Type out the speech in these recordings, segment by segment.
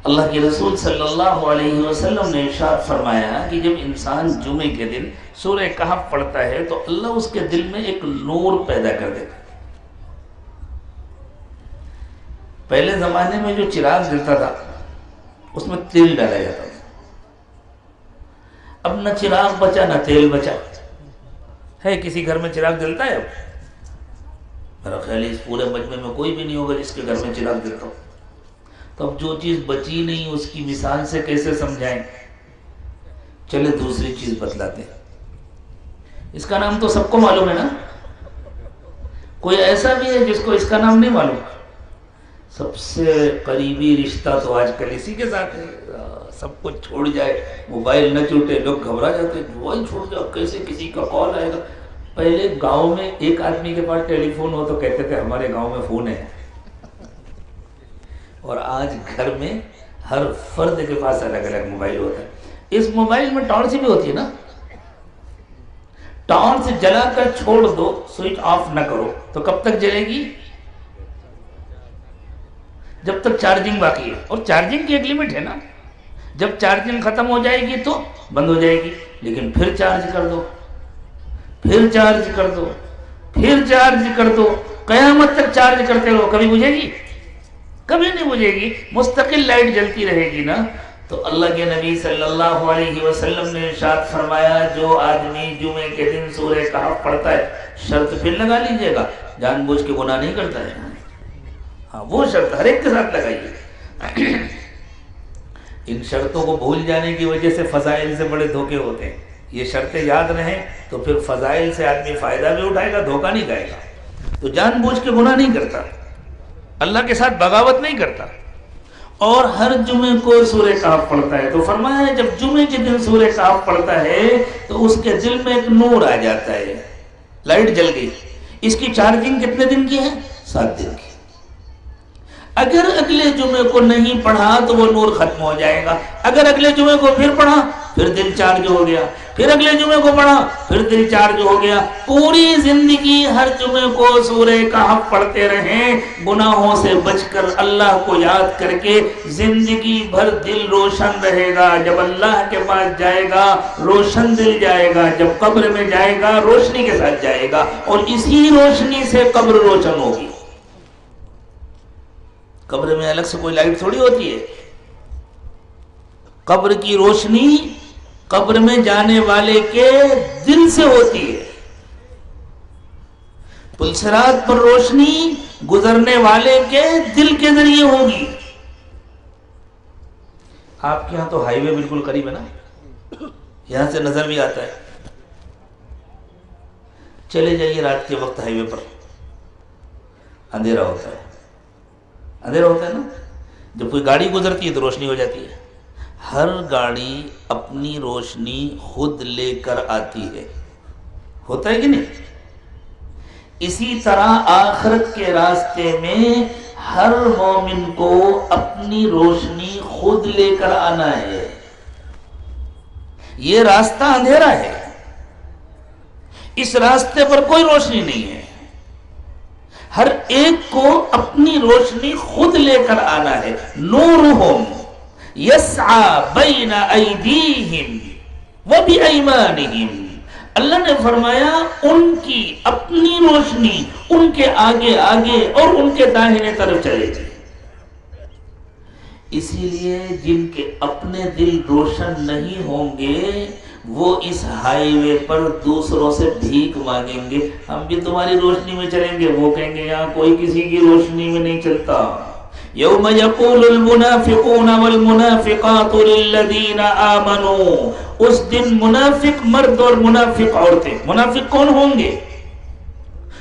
اللہ کے رسول صلی اللہ علیہ وسلم نے ارشاد فرمایا کہ جب انسان جمعے کے دن سورہ کہف پڑھتا ہے تو اللہ اس کے دل میں ایک نور پیدا کر دیتا ہے۔ پہلے زمانے میں جو چراغ جلتا تھا اس میں تیل ڈالا جاتا تھا، اب نہ چراغ بچا نہ تیل بچا ہے۔ کسی گھر میں چراغ جلتا ہے اب؟ میرا خیال ہے اس پورے مجمع میں کوئی بھی نہیں ہوگا جس کے گھر میں چراغ جلتا ہو۔ تو اب جو چیز بچی نہیں اس کی مثال سے کیسے سمجھائیں؟ چلے دوسری چیز بتلاتے ہیں۔ اس کا نام تو سب کو معلوم ہے نا؟ کوئی ایسا بھی ہے جس کو اس کا نام نہیں معلوم؟ سب سے قریبی رشتہ تو آج کل اسی کے ساتھ ہے۔ سب کچھ چھوڑ جائے، موبائل نہ چھوٹے، لوگ گھبرا جاتے ہیں، موبائل چھوڑ جاؤ کیسے کسی کا کال آئے گا۔ پہلے گاؤں میں ایک آدمی کے پاس ٹیلی فون ہو تو کہتے تھے ہمارے گاؤں میں فون ہے، اور آج گھر میں ہر فرد کے پاس الگ الگ موبائل ہوتا ہے۔ اس موبائل میں ٹارچ بھی ہوتی ہے نا، ٹارچ جلا کر چھوڑ دو، سوئچ آف نہ کرو تو کب تک جلے گی؟ جب تک چارجنگ باقی ہے، اور چارجنگ کی ایک لمٹ ہے نا، جب چارجنگ ختم ہو جائے گی تو بند ہو جائے گی، لیکن پھر چارج کر دو، پھر چارج کر دو، پھر چارج کر دو، قیامت تک چارج کرتے رہو، کبھی بجھے گی؟ کبھی نہیں بجھے گی، مستقل لائٹ جلتی رہے گی نا۔ تو اللہ کے نبی صلی اللہ علیہ وسلم نے ارشاد فرمایا جو آدمی جمعے کے دن سورہ کہف پڑھتا ہے، شرط پھر لگا لیجئے گا، جان بوجھ کے گناہ نہیں کرتا ہے، ہاں وہ شرط ہر ایک کے ساتھ لگائیے۔ ان شرطوں کو بھول جانے کی وجہ سے فضائل سے بڑے دھوکے ہوتے ہیں۔ یہ شرطیں یاد رہیں تو پھر فضائل سے آدمی فائدہ بھی اٹھائے گا، دھوکہ نہیں کھائے گا۔ تو جان بوجھ کے گناہ نہیں کرتا، اللہ کے ساتھ بغاوت نہیں کرتا، اور ہر جمعے کو سورہ کہف پڑھتا ہے۔ تو فرمایا ہے جب جمعے کے دن سورہ کہف پڑھتا ہے تو اس کے دل میں ایک نور آ جاتا ہے، لائٹ جل گئی۔ اس کی چارجنگ کتنے دن کی ہے؟ 7 دن کی۔ اگر اگلے جمعے کو نہیں پڑھا تو وہ نور ختم ہو جائے گا، اگر اگلے جمعے کو پھر پڑھا پھر دل چارج ہو گیا، پھر اگلے جمعے کو پڑھا پھر دل چارج ہو گیا۔ پوری زندگی ہر جمعے کو سورہ کہف پڑھتے رہیں، گناہوں سے بچ کر اللہ کو یاد کر کے زندگی بھر دل روشن رہے گا۔ جب اللہ کے پاس جائے گا روشن دل جائے گا، جب قبر میں جائے گا روشنی کے ساتھ جائے گا، اور اسی روشنی سے قبر روشن ہوگی۔ قبر میں الگ سے کوئی لائٹ تھوڑی ہوتی ہے، قبر کی روشنی قبر میں جانے والے کے دل سے ہوتی ہے۔ پلسرات پر روشنی گزرنے والے کے دل کے ذریعے ہوگی۔ آپ کے یہاں تو ہائی وے بالکل قریب ہے نا، یہاں سے نظر بھی آتا ہے۔ چلے جائیے رات کے وقت ہائی وے پر، اندھیرا ہوتا ہے، اندھیرا ہوتا ہے نا، جب کوئی گاڑی گزرتی ہے تو روشنی ہو جاتی ہے۔ ہر گاڑی اپنی روشنی خود لے کر آتی ہے، ہوتا ہے کہ نہیں؟ اسی طرح آخرت کے راستے میں ہر مومن کو اپنی روشنی خود لے کر آنا ہے۔ یہ راستہ اندھیرا ہے، اس راستے پر کوئی روشنی نہیں ہے، ہر ایک کو اپنی روشنی خود لے کر آنا ہے۔ نورہم یسعی بین ایدیہم وبایمانہم، اللہ نے فرمایا ان کی اپنی روشنی ان کے آگے آگے اور ان کے داہنے طرف چلے گی۔ اسی لیے جن کے اپنے دل روشن نہیں ہوں گے وہ اس ہائی وے پر دوسروں سے بھیک مانگیں گے، ہم بھی تمہاری روشنی میں چلیں گے، وہ کہیں گے یہاں کوئی کسی کی روشنی میں نہیں چلتا۔ یوم یقول المنافقون والمنافقات للذین آمنوا، اس دن منافق مرد اور منافق عورتیں، منافق کون ہوں گے؟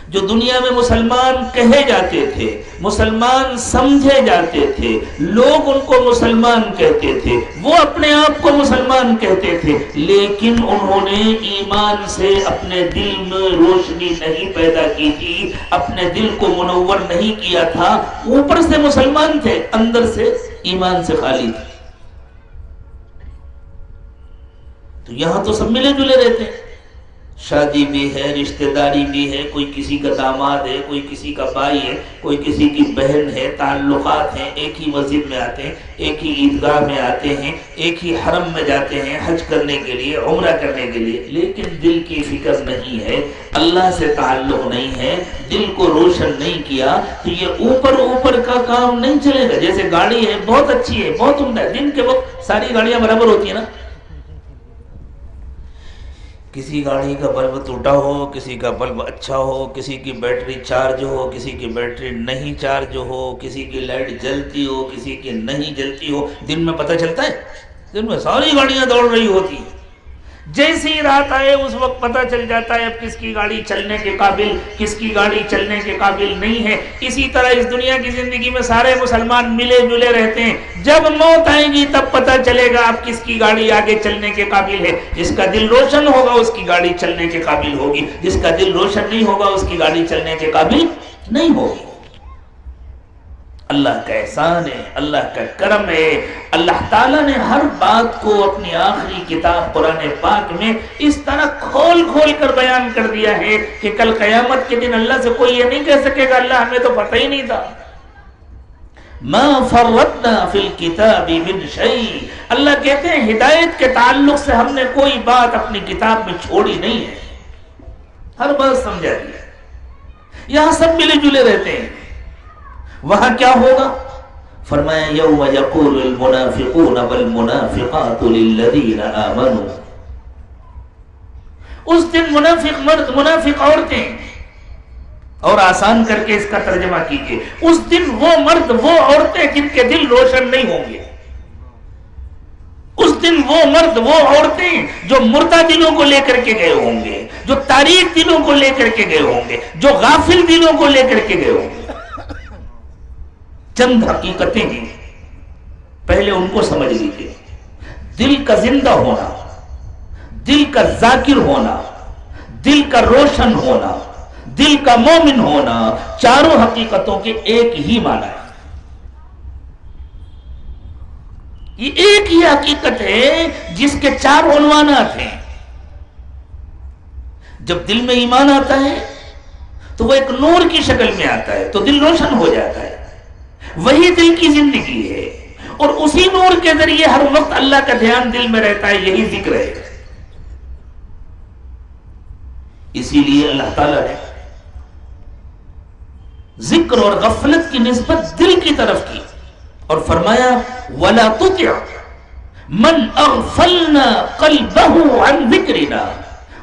جو دنیا میں مسلمان کہے جاتے تھے، مسلمان سمجھے جاتے تھے، لوگ ان کو مسلمان کہتے تھے، وہ اپنے آپ کو مسلمان کہتے تھے، لیکن انہوں نے ایمان سے اپنے دل میں روشنی نہیں پیدا کی تھی، اپنے دل کو منور نہیں کیا تھا، اوپر سے مسلمان تھے اندر سے ایمان سے خالی تھے۔ تو یہاں تو سب ملے جلے رہتے ہیں، شادی بھی ہے، رشتہ داری بھی ہے، کوئی کسی کا داماد ہے، کوئی کسی کا بھائی ہے، کوئی کسی کی بہن ہے، تعلقات ہیں، ایک ہی مسجد میں آتے ہیں، ایک ہی عیدگاہ میں آتے ہیں، ایک ہی حرم میں جاتے ہیں حج کرنے کے لیے، عمرہ کرنے کے لیے، لیکن دل کی فکر نہیں ہے، اللہ سے تعلق نہیں ہے، دل کو روشن نہیں کیا، تو یہ اوپر اوپر کا کام نہیں چلے گا۔ جیسے گاڑی ہے، بہت اچھی ہے، بہت عمدہ ہے، دن کے وقت ساری گاڑیاں برابر ہوتی ہیں نا، کسی گاڑی کا بلب ٹوٹا ہو، کسی کا بلب اچھا ہو، کسی کی بیٹری چارج ہو، کسی کی بیٹری نہیں چارج ہو، کسی کی لائٹ جلتی ہو، کسی کی نہیں جلتی ہو، دن میں پتہ چلتا ہے؟ دن میں ساری گاڑیاں دوڑ رہی ہوتی ہیں، جیسی رات آئے اس وقت پتہ چل جاتا ہے اب کس کی گاڑی چلنے کے قابل، کس کی گاڑی چلنے کے قابل نہیں ہے۔ اسی طرح اس دنیا کی زندگی میں سارے مسلمان ملے جلے رہتے ہیں، جب موت آئے گی تب پتہ چلے گا اب کس کی گاڑی آگے چلنے کے قابل ہے۔ جس کا دل روشن ہوگا اس کی گاڑی چلنے کے قابل ہوگی، جس کا دل روشن نہیں ہوگا اس کی گاڑی چلنے کے قابل نہیں ہوگی۔ اللہ کا احسان ہے، اللہ کا کرم ہے، اللہ تعالیٰ نے ہر بات کو اپنی آخری کتاب قرآن پاک میں اس طرح کھول کھول کر بیان کر دیا ہے کہ کل قیامت کے دن اللہ سے کوئی یہ نہیں کہہ سکے گا اللہ ہمیں تو پتہ ہی نہیں تھا۔ ما فرطنا فی الکتاب من شیء، اللہ کہتے ہیں ہدایت کے تعلق سے ہم نے کوئی بات اپنی کتاب میں چھوڑی نہیں ہے، ہر بات سمجھا دیا۔ یہاں سب ملے جلے رہتے ہیں، وہاں کیا ہوگا؟ فرمایا یوم یقول المنافقون والمنافقات للذین آمنوا، اس دن منافق مرد منافق عورتیں، اور آسان کر کے اس کا ترجمہ کیجئے، اس دن وہ مرد وہ عورتیں جن کے دل روشن نہیں ہوں گے، اس دن وہ مرد وہ عورتیں جو مردہ دلوں کو لے کر کے گئے ہوں گے، جو تاریک دلوں کو لے کر کے گئے ہوں گے، جو غافل دلوں کو لے کر کے گئے ہوں گے۔ چند حقیقتیں ہیں، پہلے ان کو سمجھ لیجیے۔ دل کا زندہ ہونا، دل کا ذاکر ہونا، دل کا روشن ہونا، دل کا مومن ہونا، چاروں حقیقتوں کے ایک ہی معنی ہے۔ یہ ایک ہی حقیقت ہے جس کے چار عنوانات ہیں۔ جب دل میں ایمان آتا ہے تو وہ ایک نور کی شکل میں آتا ہے تو دل روشن ہو جاتا ہے، وہی دل کی زندگی ہے، اور اسی نور کے ذریعے ہر وقت اللہ کا دھیان دل میں رہتا ہے، یہی ذکر ہے۔ اسی لیے اللہ تعالیٰ نے ذکر اور غفلت کی نسبت دل کی طرف کی اور فرمایا وَلَا تُطِعْ مَنْ أَغْفَلْنَا قَلْبَهُ عَنْ ذِكْرِنَا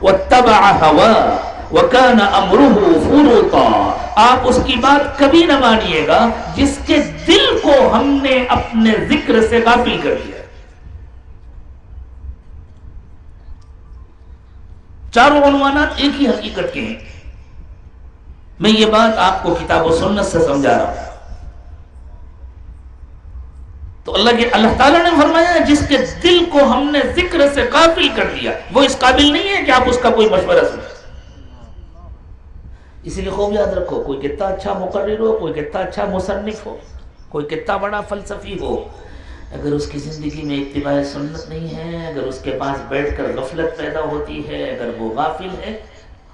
وَاتَّبَعَ هَوَاهُ وَكَانَ أَمْرُهُ فُرُطًا، آپ اس کی بات کبھی نہ مانیے گا جس کے دل کو ہم نے اپنے ذکر سے غافل کر دیا۔ چاروں عنوانات ایک ہی حقیقت کے ہیں۔ میں یہ بات آپ کو کتاب و سنت سے سمجھا رہا ہوں۔ تو اللہ تعالیٰ نے فرمایا جس کے دل کو ہم نے ذکر سے غافل کر دیا، وہ اس قابل نہیں ہے کہ آپ اس کا کوئی مشورہ سنیں۔ اسی لیے خوب یاد رکھو، کوئی کتنا اچھا مقرر ہو، کوئی کتنا اچھا مصنف ہو، کوئی کتنا بڑا فلسفی ہو، اگر اس کی زندگی میں اتباع سنت نہیں ہے، اگر اس کے پاس بیٹھ کر غفلت پیدا ہوتی ہے، اگر وہ غافل ہے،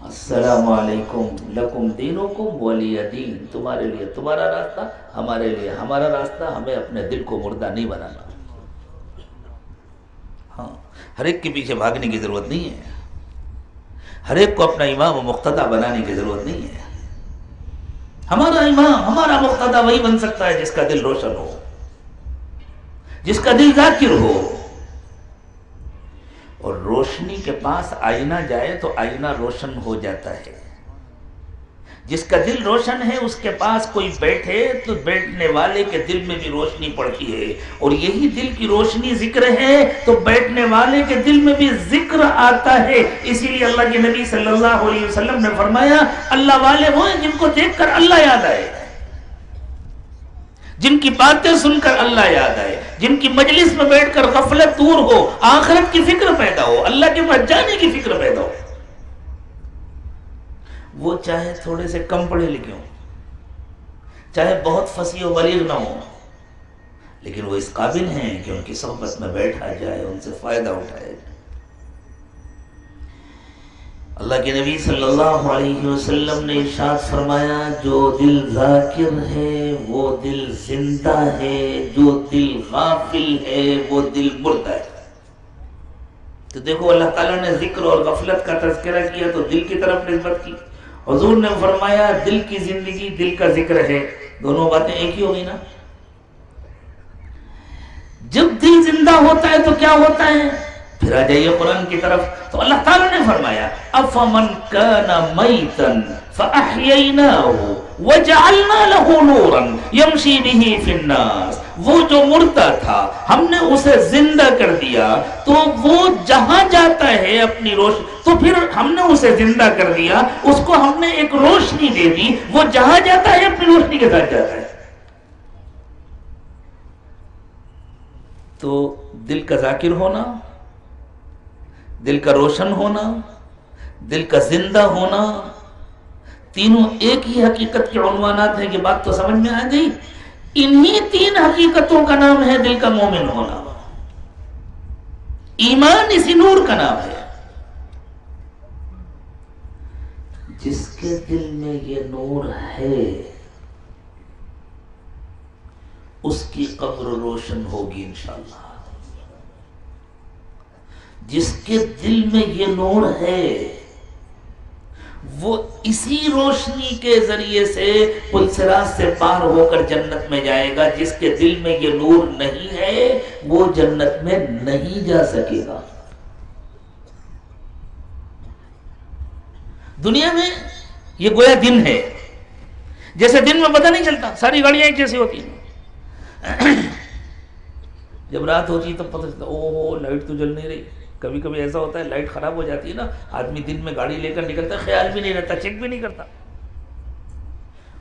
السلام علیکم لکم دینکم ولی دین، تمہارے لیے تمہارا راستہ، ہمارے لیے ہمارا راستہ، ہمیں اپنے دل کو مردہ نہیں بنانا۔ ہاں، ہر ایک کے پیچھے بھاگنے کی ضرورت نہیں ہے، ہر ایک کو اپنا امام و مقتدی بنانے کی ضرورت نہیں ہے۔ ہمارا امام ہمارا مقتدی وہی بن سکتا ہے جس کا دل روشن ہو، جس کا دل ذاکر ہو، اور روشنی کے پاس آئینہ جائے تو آئینہ روشن ہو جاتا ہے۔ جس کا دل روشن ہے اس کے پاس کوئی بیٹھے تو بیٹھنے والے کے دل میں بھی روشنی پڑتی ہے، اور یہی دل کی روشنی ذکر ہے تو بیٹھنے والے کے دل میں بھی ذکر آتا ہے۔ اسی لیے اللہ کے نبی صلی اللہ علیہ وسلم نے فرمایا اللہ والے وہ ہیں جن کو دیکھ کر اللہ یاد آئے، جن کی باتیں سن کر اللہ یاد آئے، جن کی مجلس میں بیٹھ کر غفلت دور ہو، آخرت کی فکر پیدا ہو، اللہ کے پاس جانے کی فکر پیدا ہو۔ وہ چاہے تھوڑے سے کم پڑھے لکھے ہوں، چاہے بہت فصیح و بلیغ نہ ہوں، لیکن وہ اس قابل ہیں کہ ان کی صحبت میں بیٹھا جائے، ان سے فائدہ اٹھایا جائے۔ اللہ کے نبی صلی اللہ علیہ وسلم نے ارشاد فرمایا جو دل ذاکر ہے وہ دل زندہ ہے، جو دل غافل ہے وہ دل مردہ ہے۔ تو دیکھو اللہ تعالیٰ نے ذکر اور غفلت کا تذکرہ کیا تو دل کی طرف نسبت کی، حضور نے فرمایا دل کی زندگی دل کا ذکر ہے، دونوں باتیں ایک ہی ہو گئی نا۔ جب دل زندہ ہوتا ہے تو کیا ہوتا ہے؟ پھر آ جائیے قرآن کی طرف، تو اللہ تعالیٰ نے فرمایا افمن کان میتا فاحییناہ وجعلنا له نورا یمشی بہ فی الناس، وہ جو مردہ تھا ہم نے اسے زندہ کر دیا تو وہ جہاں جاتا ہے اپنی روشنی، تو پھر ہم نے اسے زندہ کر دیا، اس کو ہم نے ایک روشنی دے دی، وہ جہاں جاتا ہے اپنی روشنی کے ساتھ جاتا ہے۔ تو دل کا ذاکر ہونا، دل کا روشن ہونا، دل کا زندہ ہونا، تینوں ایک ہی حقیقت کے عنوانات ہیں کہ بات تو سمجھ میں آ گئی۔ انہی تین حقیقتوں کا نام ہے دل کا مومن ہونا۔ ایمان اسی نور کا نام ہے۔ جس کے دل میں یہ نور ہے اس کی قبر روشن ہوگی انشاءاللہ۔ جس کے دل میں یہ نور ہے وہ اسی روشنی کے ذریعے سے پل صراط سے پار ہو کر جنت میں جائے گا۔ جس کے دل میں یہ نور نہیں ہے وہ جنت میں نہیں جا سکے گا۔ دنیا میں یہ گویا دن ہے، جیسے دن میں پتہ نہیں چلتا، ساری گاڑیاں ایک جیسی ہوتی ہیں، جب رات ہوتی ہے تب پتہ چلتا اوہ لائٹ تو جل نہیں رہی۔ کبھی کبھی ایسا ہوتا ہے لائٹ خراب ہو جاتی ہے نا، آدمی دن میں گاڑی لے کر نکلتا ہے، خیال بھی نہیں رہتا، چیک بھی نہیں کرتا،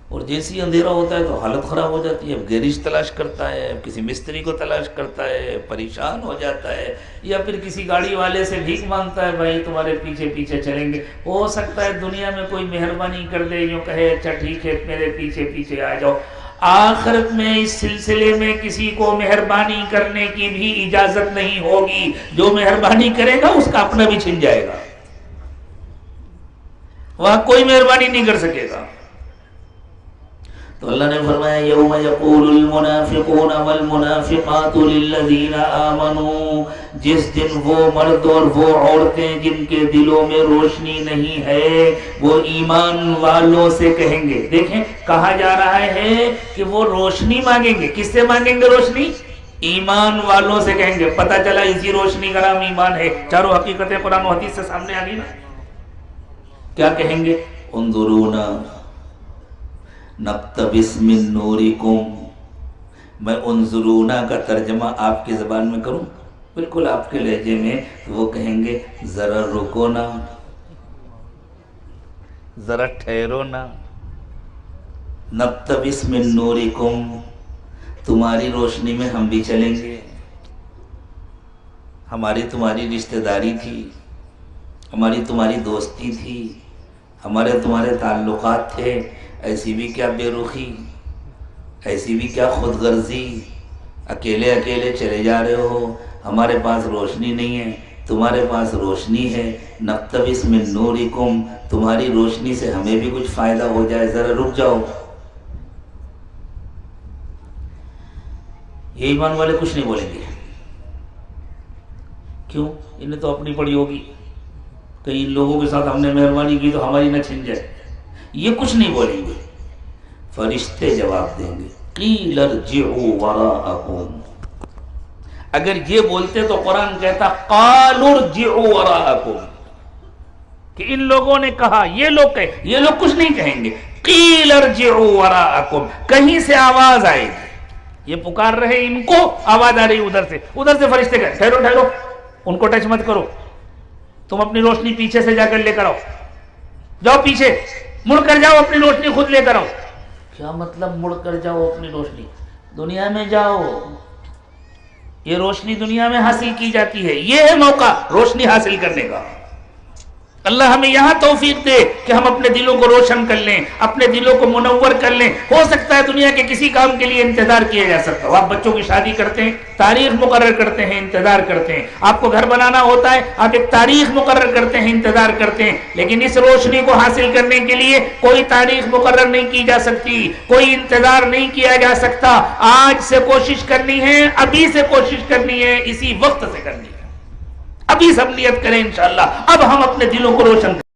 اور جیسے ہی اندھیرا ہوتا ہے تو حالت خراب ہو جاتی ہے، اب گیریج تلاش کرتا ہے، اب کسی مستری کو تلاش کرتا ہے، پریشان ہو جاتا ہے، یا پھر کسی گاڑی والے سے بھیک مانگتا ہے بھائی تمہارے پیچھے پیچھے چلیں گے۔ ہو سکتا ہے دنیا میں کوئی مہربانی کر دے، یوں کہے اچھا ٹھیک ہے میرے پیچھے پیچھے آ جاؤ۔ آخرت میں اس سلسلے میں کسی کو مہربانی کرنے کی بھی اجازت نہیں ہوگی، جو مہربانی کرے گا اس کا اپنا بھی چھن جائے گا، وہاں کوئی مہربانی نہیں کر سکے گا۔ تو اللہ نے فرمایا یوم یقول المنافقون والمنافقات للذین آمنوا، جس دن وہ مرد اور وہ عورتیں جن کے دلوں میں روشنی نہیں ہے وہ ایمان والوں سے کہیں گے، دیکھیں کہا جا رہا ہے کہ وہ روشنی مانگیں گے، کس سے مانگیں گے روشنی؟ ایمان والوں سے کہیں گے۔ پتہ چلا اسی روشنی کا نام ایمان ہے۔ چاروں حقیقتیں قرآن و حدیث سے سامنے آ گئی نا۔ کیا کہیں گے؟ انظرونا نقتبس من نورکم۔ میں انظرونا کا ترجمہ آپ کی زبان میں کروں بالکل آپ کے لہجے میں، وہ کہیں گے ذرا رکو نا، ذرا ٹھہرو نا، نقتبس من نورکم، تمہاری روشنی میں ہم بھی چلیں گے۔ ہماری تمہاری رشتہ داری تھی، ہماری تمہاری دوستی تھی، ہمارے تمہارے تعلقات تھے، ایسی بھی کیا بے رخی، ایسی بھی کیا خود غرضی، اکیلے اکیلے چلے جا رہے ہو، ہمارے پاس روشنی نہیں ہے، تمہارے پاس روشنی ہے، نقتبس من نورکم، تمہاری روشنی سے ہمیں بھی کچھ فائدہ ہو جائے، ذرا رک جاؤ۔ یہ ایمان والے کچھ نہیں بولیں گے، کیوں؟ انہیں تو اپنی پڑی ہوگی، کئی ان لوگوں کے ساتھ ہم نے مہربانی کی تو ہماری نہ چھن جائے، یہ کچھ نہیں بولیں گے۔ فرشتے جواب دیں گے قیل ارجعوا وراءکم، اگر یہ بولتے تو قرآن کہتا قالوا ارجعوا وراءکم، کہ ان لوگوں نے کہا، یہ لوگ کہے، یہ لوگ کچھ نہیں کہیں گے، قیل ارجعوا وراءکم، کہیں سے آواز آئے گی، یہ پکار رہے، ان کو آواز آ رہی ادھر سے فرشتے کہے ٹھہرو ٹھہرو، ان کو ٹچ مت کرو، تم اپنی روشنی پیچھے سے جا کر لے کر آؤ، جاؤ پیچھے مڑ کر جاؤ، اپنی روشنی خود لے کر آؤ۔ کیا مطلب مڑ کر جاؤ اپنی روشنی؟ دنیا میں جاؤ، یہ روشنی دنیا میں حاصل کی جاتی ہے، یہ ہے موقع روشنی حاصل کرنے کا۔ اللہ ہمیں یہاں توفیق دے کہ ہم اپنے دلوں کو روشن کر لیں، اپنے دلوں کو منور کر لیں۔ ہو سکتا ہے دنیا کے کسی کام کے لیے انتظار کیا جا سکتا ہو، آپ بچوں کی شادی کرتے ہیں، تاریخ مقرر کرتے ہیں، انتظار کرتے ہیں، آپ کو گھر بنانا ہوتا ہے، آپ ایک تاریخ مقرر کرتے ہیں، انتظار کرتے ہیں، لیکن اس روشنی کو حاصل کرنے کے لیے کوئی تاریخ مقرر نہیں کی جا سکتی، کوئی انتظار نہیں کیا جا سکتا۔ آج سے کوشش کرنی ہے، ابھی سے کوشش کرنی ہے، اسی وقت سے کرنی ہے، ابھی سب نیت کریں انشاءاللہ۔ اب ہم اپنے دلوں کو روشن کریں۔